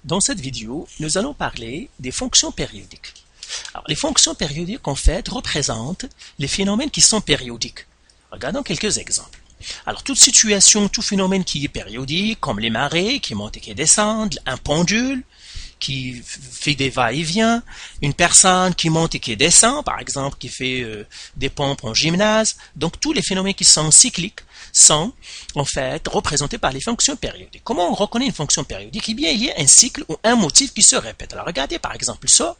Dans cette vidéo, nous allons parler des fonctions périodiques. Alors, les fonctions périodiques, en fait, représentent les phénomènes qui sont périodiques. Regardons quelques exemples. Alors, toute situation, tout phénomène qui est périodique, comme les marées qui montent et qui descendent, un pendule qui fait des va-et-vient, une personne qui monte et qui descend, par exemple, qui fait des pompes en gymnase. Donc, tous les phénomènes qui sont cycliques sont, en fait, représentés par les fonctions périodiques. Comment on reconnaît une fonction périodique? Eh bien, il y a un cycle ou un motif qui se répète. Alors, regardez, par exemple, ça.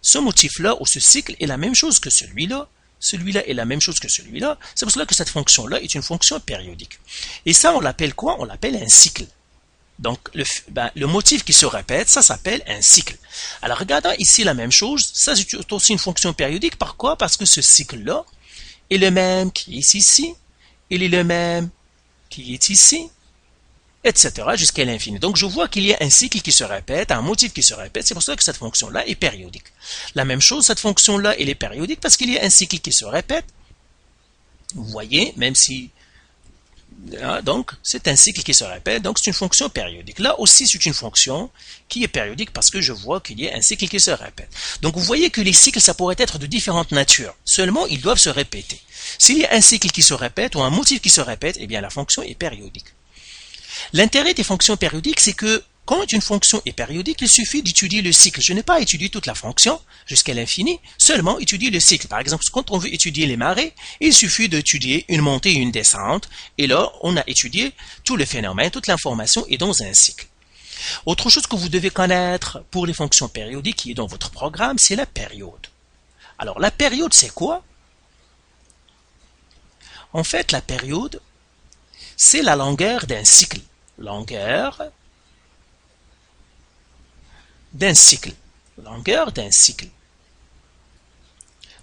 Ce motif-là ou ce cycle est la même chose que celui-là. Celui-là est la même chose que celui-là. C'est pour cela que cette fonction-là est une fonction périodique. Et ça, on l'appelle quoi? On l'appelle un cycle. Donc, le motif qui se répète, ça s'appelle un cycle. Alors, regardons ici la même chose. Ça, c'est aussi une fonction périodique. Pourquoi? Parce que ce cycle-là est le même qui est ici. Il est le même qui est ici, etc. jusqu'à l'infini. Donc, je vois qu'il y a un cycle qui se répète, un motif qui se répète. C'est pour ça que cette fonction-là est périodique. La même chose, cette fonction-là, elle est périodique parce qu'il y a un cycle qui se répète. Vous voyez, même si... Donc, c'est un cycle qui se répète, donc c'est une fonction périodique. Là aussi, c'est une fonction qui est périodique parce que je vois qu'il y a un cycle qui se répète. Donc, vous voyez que les cycles, ça pourrait être de différentes natures. Seulement, ils doivent se répéter. S'il y a un cycle qui se répète ou un motif qui se répète, eh bien, la fonction est périodique. L'intérêt des fonctions périodiques, c'est que quand une fonction est périodique, il suffit d'étudier le cycle. Je n'ai pas étudié toute la fonction jusqu'à l'infini, seulement étudier le cycle. Par exemple, quand on veut étudier les marées, il suffit d'étudier une montée et une descente. Et là, on a étudié tout le phénomène, toute l'information est dans un cycle. Autre chose que vous devez connaître pour les fonctions périodiques qui est dans votre programme, c'est la période. Alors, la période, c'est quoi? En fait, la période, c'est la longueur d'un cycle. Longueur d'un cycle. Longueur d'un cycle.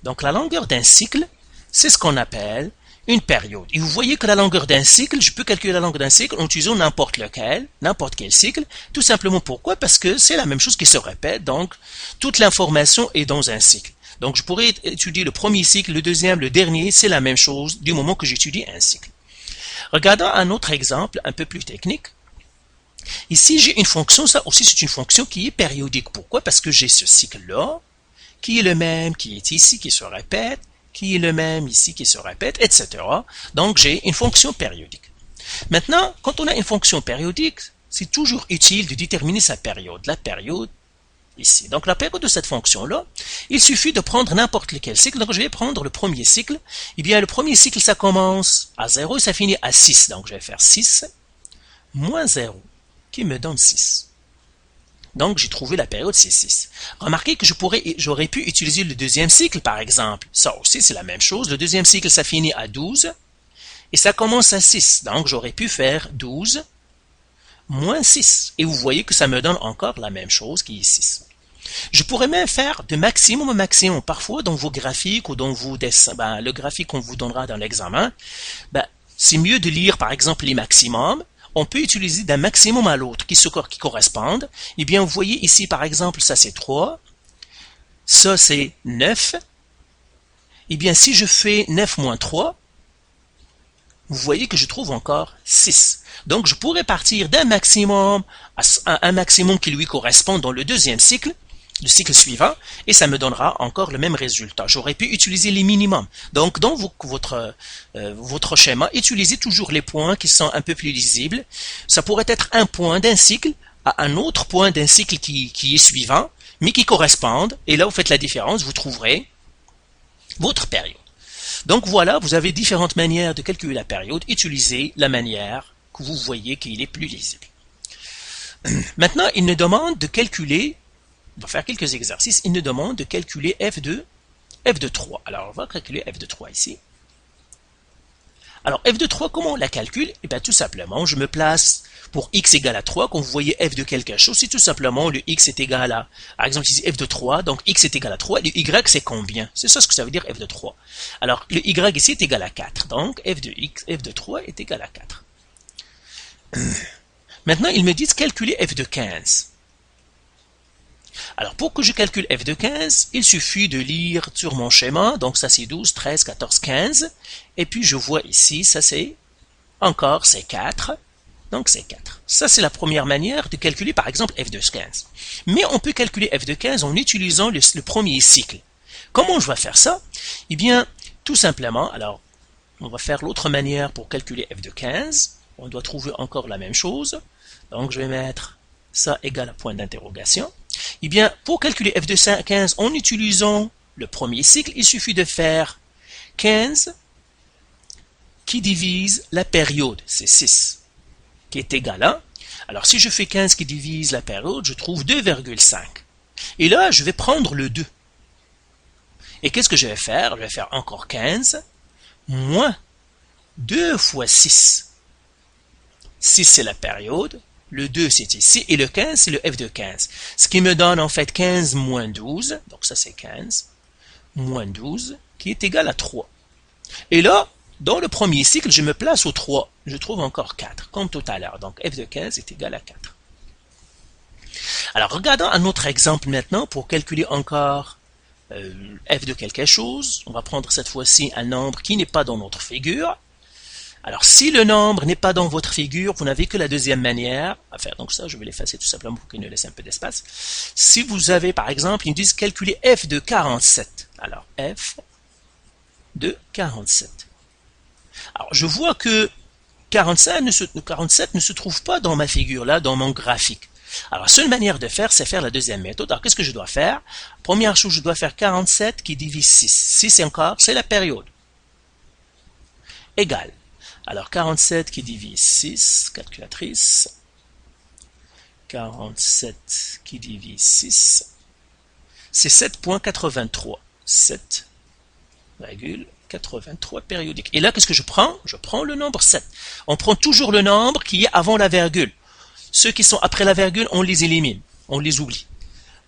Donc la longueur d'un cycle, c'est ce qu'on appelle une période. Et vous voyez que la longueur d'un cycle, je peux calculer la longueur d'un cycle en utilisant n'importe quel cycle. Tout simplement pourquoi? Parce que c'est la même chose qui se répète. Donc toute l'information est dans un cycle. Donc je pourrais étudier le premier cycle, le deuxième, le dernier, c'est la même chose du moment que j'étudie un cycle. Regardons un autre exemple un peu plus technique. Ici, j'ai une fonction, ça aussi c'est une fonction qui est périodique. Pourquoi? Parce que j'ai ce cycle-là, qui est le même, qui est ici, qui se répète, qui est le même ici, qui se répète, etc. Donc, j'ai une fonction périodique. Maintenant, quand on a une fonction périodique, c'est toujours utile de déterminer sa période. La période, ici. Donc, la période de cette fonction-là, il suffit de prendre n'importe lequel cycle. Donc, je vais prendre le premier cycle. Eh bien, le premier cycle, ça commence à 0 et ça finit à 6. Donc, je vais faire 6 moins 0. Qui me donne 6. Donc, j'ai trouvé la période, c'est 6. Remarquez que j'aurais pu utiliser le deuxième cycle, par exemple. Ça aussi, c'est la même chose. Le deuxième cycle, ça finit à 12 et ça commence à 6. Donc, j'aurais pu faire 12 moins 6. Et vous voyez que ça me donne encore la même chose qui est 6. Je pourrais même faire de maximum à maximum. Parfois, dans vos graphiques ou dans vos dessins, le graphique qu'on vous donnera dans l'examen, c'est mieux de lire, par exemple, les maximums. On peut utiliser d'un maximum à l'autre qui correspondent. Eh bien, vous voyez ici, par exemple, ça c'est 3. Ça c'est 9. Eh bien, si je fais 9 moins 3, vous voyez que je trouve encore 6. Donc, je pourrais partir d'un maximum à un maximum qui lui correspond dans le deuxième cycle, le cycle suivant, et ça me donnera encore le même résultat. J'aurais pu utiliser les minimums. Donc, dans votre schéma, utilisez toujours les points qui sont un peu plus lisibles. Ça pourrait être un point d'un cycle à un autre point d'un cycle qui est suivant, mais qui correspondent. Et là, vous faites la différence, vous trouverez votre période. Donc, voilà, vous avez différentes manières de calculer la période. Utilisez la manière que vous voyez qu'il est plus lisible. Maintenant, il nous demande de calculer. On va faire quelques exercices. Il nous demande de calculer f de 3. Alors, on va calculer f de 3 ici. Alors, f de 3, comment on la calcule? Eh bien, tout simplement, je me place pour x égale à 3. Quand vous voyez f de quelque chose, c'est tout simplement le x est égal à, par exemple, ici f de 3, donc x est égal à 3. Le y, c'est combien? C'est ça ce que ça veut dire f de 3. Alors, le y ici est égal à 4. Donc, f de 3 est égal à 4. Maintenant, ils me disent calculer f de 15. Alors, pour que je calcule f de 15, il suffit de lire sur mon schéma. Donc, ça, c'est 12, 13, 14, 15. Et puis, je vois ici, ça, c'est encore, c'est 4. Donc c'est 4. Ça, c'est la première manière de calculer, par exemple, f de 15. Mais on peut calculer f de 15 en utilisant le premier cycle. Comment je vais faire ça? Eh bien, tout simplement, alors, on va faire l'autre manière pour calculer f de 15. On doit trouver encore la même chose. Donc, je vais mettre ça égal à point d'interrogation. Eh bien, pour calculer f de 15 en utilisant le premier cycle, il suffit de faire 15 qui divise la période, c'est 6, qui est égal à... Alors, si je fais 15 qui divise la période, je trouve 2,5. Et là, je vais prendre le 2. Et qu'est-ce que je vais faire? Je vais faire encore 15 moins 2 fois 6. 6, c'est la période. Le 2, c'est ici. Et le 15, c'est le f de 15. Ce qui me donne en fait 15 moins 12. Donc ça, c'est 15 moins 12, qui est égal à 3. Et là, dans le premier cycle, je me place au 3. Je trouve encore 4, comme tout à l'heure. Donc f de 15 est égal à 4. Alors, regardons un autre exemple maintenant pour calculer encore f de quelque chose. On va prendre cette fois-ci un nombre qui n'est pas dans notre figure. Alors, si le nombre n'est pas dans votre figure, vous n'avez que la deuxième manière à faire. Donc ça, je vais l'effacer tout simplement pour qu'il nous laisse un peu d'espace. Si vous avez, par exemple, ils nous disent calculer f de 47. Alors, f de 47. Alors, je vois que 47 ne se trouve pas dans ma figure, là, dans mon graphique. Alors, la seule manière de faire, c'est faire la deuxième méthode. Alors, qu'est-ce que je dois faire? Première chose, je dois faire 47 qui divise 6. 6 encore, c'est la période. Égal. Alors, 47 qui divise 6, calculatrice. 47 qui divise 6, c'est 7,83. 7,83 périodiques. Et là, qu'est-ce que je prends? Je prends le nombre 7. On prend toujours le nombre qui est avant la virgule. Ceux qui sont après la virgule, on les élimine. On les oublie.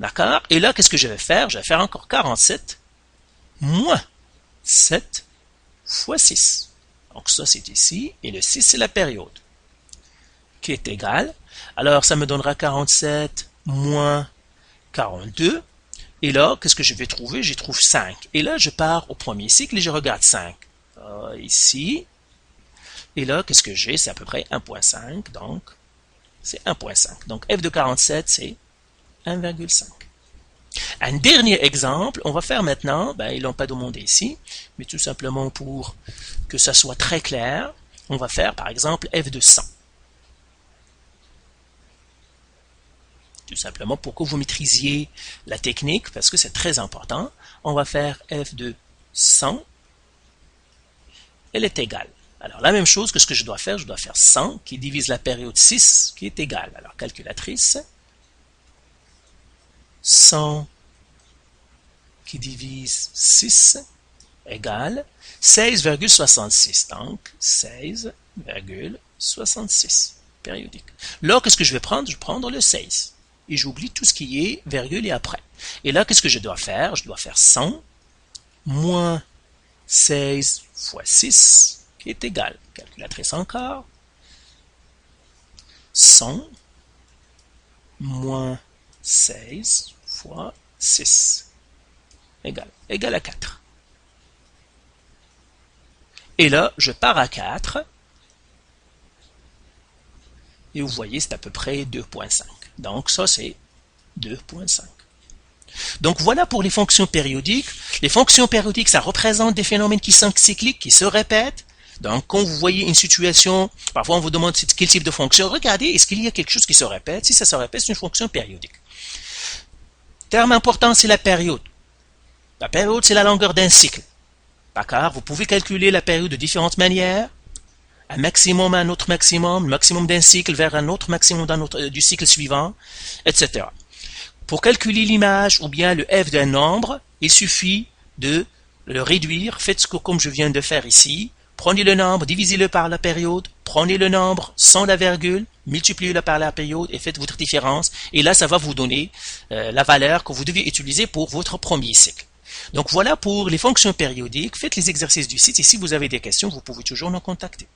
D'accord? Et là, qu'est-ce que je vais faire? Je vais faire encore 47 moins 7 fois 6. Donc ça, c'est ici. Et le 6, c'est la période. Qui est égal. Alors, ça me donnera 47 moins 42. Et là, qu'est-ce que je vais trouver? J'y trouve 5. Et là, je pars au premier cycle et je regarde 5. Ici. Et là, qu'est-ce que j'ai? C'est à peu près 1,5. Donc, c'est 1,5. Donc, f de 47, c'est 1,5. Un dernier exemple, on va faire maintenant, ils l'ont pas demandé ici, mais tout simplement pour que ça soit très clair, on va faire par exemple f de 100. Tout simplement pour que vous maîtrisiez la technique, parce que c'est très important, on va faire f de 100, elle est égale. Alors la même chose que ce que je dois faire 100 qui divise la période 6 qui est égale. Alors calculatrice, 100 qui divise 6 égale 16,66. Donc 16,66 périodique. Là, qu'est-ce que je vais prendre? Je vais prendre le 16. Et j'oublie tout ce qui est virgule et après. Et là, qu'est-ce que je dois faire? Je dois faire 100 moins 16 fois 6 qui est égal. Calculatrice encore. 100 moins 16 fois 6 égal à 4. Et là, je pars à 4. Et vous voyez, c'est à peu près 2,5. Donc ça, c'est 2,5. Donc voilà pour les fonctions périodiques. Les fonctions périodiques, ça représente des phénomènes qui sont cycliques, qui se répètent. Donc quand vous voyez une situation, parfois on vous demande quel type de fonction, regardez, est-ce qu'il y a quelque chose qui se répète? Si ça se répète, c'est une fonction périodique. Terme important, c'est la période. La période, c'est la longueur d'un cycle. D'accord? Vous pouvez calculer la période de différentes manières. Un maximum à un autre maximum, le maximum d'un cycle vers un autre maximum du cycle suivant, etc. Pour calculer l'image ou bien le f d'un nombre, il suffit de le réduire. Faites ce que comme je viens de faire ici. Prenez le nombre, divisez-le par la période, prenez le nombre sans la virgule, multipliez-le par la période et faites votre différence. Et là, ça va vous donner la valeur que vous devez utiliser pour votre premier cycle. Donc voilà pour les fonctions périodiques. Faites les exercices du site et si vous avez des questions, vous pouvez toujours nous contacter.